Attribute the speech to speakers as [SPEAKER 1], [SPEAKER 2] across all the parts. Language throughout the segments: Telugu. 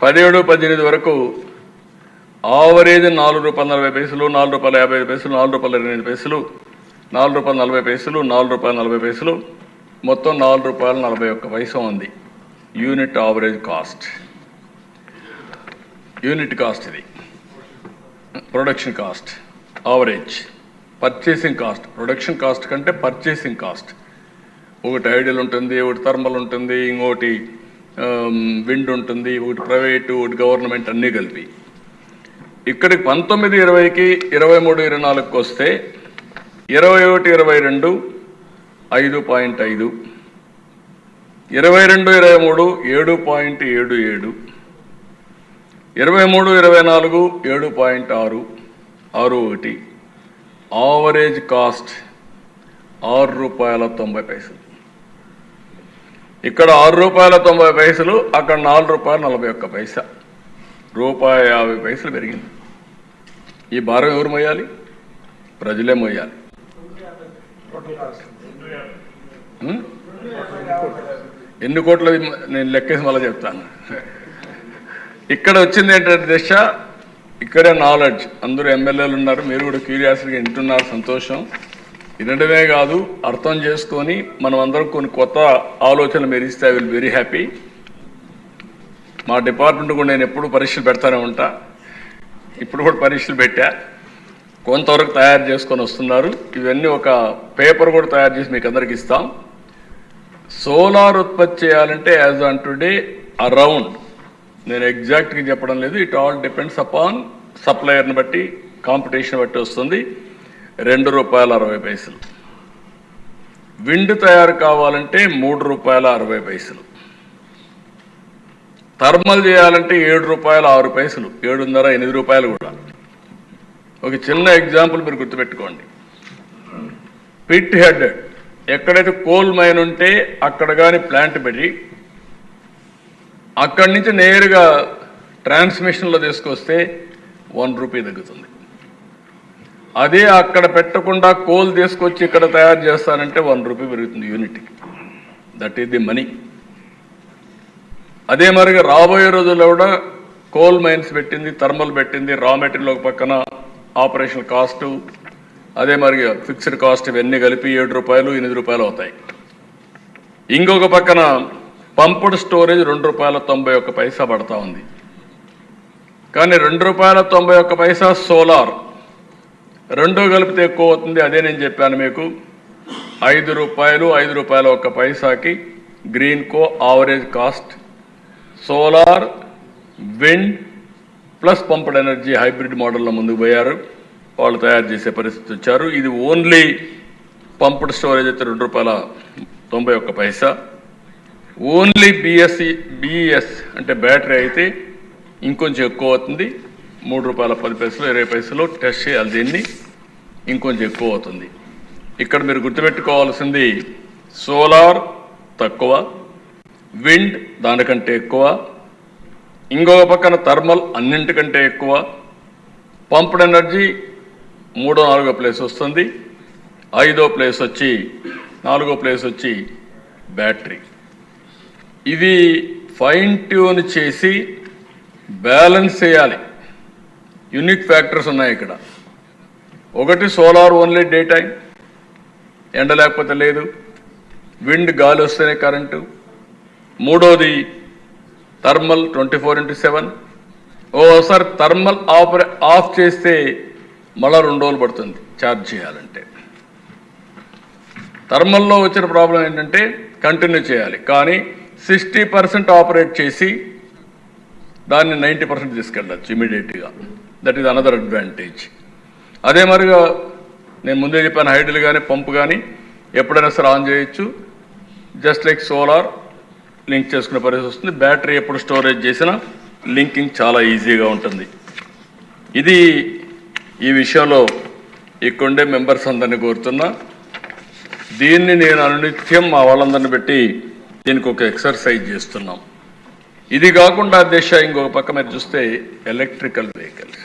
[SPEAKER 1] 17, 18 వరకు ఆవరేజ్ ₹4.40, ₹4.55, ₹4.28, ₹4.40, ₹4.40, మొత్తం ₹4.41 ఉంది unit average cost. Unit cost ఇది production cost average. Purchasing cost production cost కంటే పర్చేసింగ్ కాస్ట్ ఒకటి ఐడియల్ ఉంటుంది, ఒకటి థర్మల్ ఉంటుంది, ఇంకోటి విండ్ ఉంటుంది, ఒకటి ప్రైవేటు, ఒకటి గవర్నమెంట్, అన్నీ కలిపి. ఇక్కడికి 19, 20కి 23, 24కి వస్తే 21, 22 5.5, 22, 23 7.77, 23, 24 7.61. Average cost ₹6.90. ఇక్కడ ₹6.90, అక్కడ ₹4.41, ₹1.50 పెరిగింది. ఈ భారం ఎవరు మోయాలి? ప్రజలే మోయాలి. ఎన్ని కోట్లది నేను లెక్కేసి మళ్ళీ చెప్తాను. ఇక్కడ వచ్చింది ఏంటంటే దిశ, ఇక్కడే నాలెడ్జ్. అందరూ ఎమ్మెల్యేలు ఉన్నారు, మీరు కూడా క్యూరియాసిటీగా వింటున్నారు, సంతోషం. వినడమే కాదు, అర్థం చేసుకొని మనం అందరం కొన్ని కొత్త ఆలోచనలు మీరు ఇస్తే ఐ విల్ వెరీ హ్యాపీ. మా డిపార్ట్మెంట్ కూడా నేను ఎప్పుడు పరీక్షలు పెడతానే ఉంటా, ఇప్పుడు కూడా పరీక్షలు పెట్టా, కొంతవరకు తయారు చేసుకొని వస్తున్నారు. ఇవన్నీ ఒక పేపర్ కూడా తయారు చేసి మీకు అందరికి ఇస్తాం. సోలార్ ఉత్పత్తి చేయాలంటే యాజ్ ఆన్ టుడే అరౌండ్, నేను ఎగ్జాక్ట్గా చెప్పడం లేదు, ఇట్ ఆల్ డిపెండ్స్ అపాన్ సప్లయర్ని బట్టి, కాంపిటీషన్ బట్టి వస్తుంది, ₹2.60. విండ్ తయారు కావాలంటే ₹3.60. థర్మల్ చేయాలంటే ₹7.06, ₹7.5, ₹8 కూడా. ఒక చిన్న ఎగ్జాంపుల్ మీరు గుర్తుపెట్టుకోండి. పిట్ హెడ్, ఎక్కడైతే కోల్ మైన్ ఉంటే అక్కడ కానీ ప్లాంట్ పెట్టి అక్కడి నుంచి నేరుగా ట్రాన్స్మిషన్లో తీసుకొస్తే ₹1 తగ్గుతుంది. అదే అక్కడ పెట్టకుండా కోల్ తీసుకొచ్చి ఇక్కడ తయారు చేస్తానంటే ₹1 పెరుగుతుంది యూనిట్కి. That is the money. అదే మరిగా రాబోయే రోజుల్లో కూడా కోల్ మైన్స్ పెట్టింది, థర్మల్ పెట్టింది, రా మెటీరియల్ ఒక పక్కన, ఆపరేషన్ కాస్టు, అదే మరిగా ఫిక్స్డ్ కాస్ట్, ఇవన్నీ కలిపి ₹7, ₹8 అవుతాయి. ఇంకొక పక్కన పంప్డ్ స్టోరేజ్ ₹2.91 పడతా ఉంది. కానీ ₹2.91 సోలార్, రెండో కలిపితే ఎక్కువ అవుతుంది. అదే నేను చెప్పాను మీకు, ₹5, ₹5.01 Greenko average cost. Solar, wind plus pumped energy hybrid మోడల్లో ముందుకు పోయారు, వాళ్ళు తయారు చేసే పరిస్థితి వచ్చారు. ఇది ఓన్లీ పంప్డ్ స్టోరేజ్ అయితే ₹2.91. ఓన్లీ బిఎస్ అంటే బ్యాటరీ అయితే ఇంకొంచెం ఎక్కువ అవుతుంది, ₹3.10, ₹20 టెస్ట్ చేయాలి దీన్ని, ఇంకొంచెం ఎక్కువ అవుతుంది. ఇక్కడ మీరు గుర్తుపెట్టుకోవాల్సింది, సోలార్ తక్కువ, విండ్ దానికంటే ఎక్కువ, ఇంకొక పక్కన థర్మల్ అన్నింటికంటే ఎక్కువ, పంప్డ్ ఎనర్జీ 3వ, 4వ ప్లేస్ వస్తుంది, 5వ ప్లేస్ వచ్చి, 4వ ప్లేస్ వచ్చి బ్యాటరీ. ఇది ఫైన్ ట్యూన్ చేసి బ్యాలెన్స్ చేయాలి. యూనిక్ ఫ్యాక్టర్స్ ఉన్నాయి ఇక్కడ. ఒకటి సోలార్ ఓన్లీ డే టైం, ఎండ లేకపోతే లేదు, విండ్ గాలి వస్తేనే కరెంటు. మూడోది థర్మల్ 24/7. ఓసారి థర్మల్ ఆఫ్ చేస్తే మళ్ళా 2 రోజులు పడుతుంది ఛార్జ్ చేయాలంటే. థర్మల్లో వచ్చిన ప్రాబ్లం ఏంటంటే కంటిన్యూ చేయాలి, కానీ 60% ఆపరేట్ చేసి దాన్ని 90% తీసుకెళ్ళచ్చు ఇమీడియట్గా. That is another advantage. అదే మరిగా నేను ముందే చెప్పాను, హైడ్రల్ కానీ పంప్ కానీ ఎప్పుడైనా సరే ఆన్ చేయొచ్చు, జస్ట్ లైక్ సోలార్ లింక్ చేసుకునే పరిస్థితి వస్తుంది. బ్యాటరీ ఎప్పుడు స్టోరేజ్ చేసినా లింకింగ్ చాలా ఈజీగా ఉంటుంది. ఇది ఈ విషయంలో ఇక్కడుండే మెంబర్స్ అందరినీ కోరుతున్నా. దీన్ని నేను అనునిత్యం మా వాళ్ళందరిని పెట్టి దీనికి ఒక ఎక్సర్సైజ్ చేస్తున్నాం. ఇది కాకుండా దేశ ఇంకొక పక్క మీరు చూస్తే ఎలక్ట్రికల్ వెహికల్స్,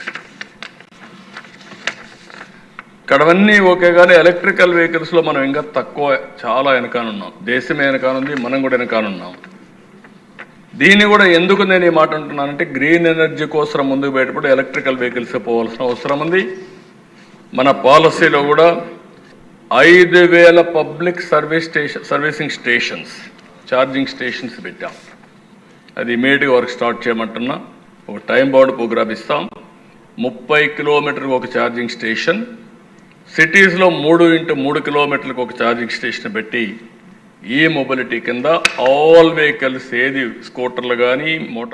[SPEAKER 1] ఇక్కడవన్నీ ఓకే, కానీ ఎలక్ట్రికల్ వెహికల్స్లో మనం ఇంకా తక్కువ, చాలా వెనకానున్నాం. దేశమే వెనకానుంది, మనం కూడా వెనకానున్నాం. దీన్ని కూడా ఎందుకు నేను ఈ మాట అంటున్నానంటే గ్రీన్ ఎనర్జీ కోసం ముందుకు బయటపడి ఎలక్ట్రికల్ వెహికల్స్ పోవాల్సిన అవసరం ఉంది. మన పాలసీలో కూడా 5,000 public servicing stations charging stations పెట్టాం. అది ఇమీడియట్గా వర్క్ స్టార్ట్ చేయమంటున్నా. ఒక టైం బౌండ్ ప్రోగ్రామ్ ఇస్తాం. 30 కిలోమీటర్కి ఒక ఛార్జింగ్ స్టేషన్, సిటీస్లో 3x3 కిలోమీటర్లకు ఒక ఛార్జింగ్ స్టేషన్ పెట్టి ఈ మొబిలిటీ కింద ఆల్ వెహికల్స్ ఏది స్కూటర్లు కానీ మోటార్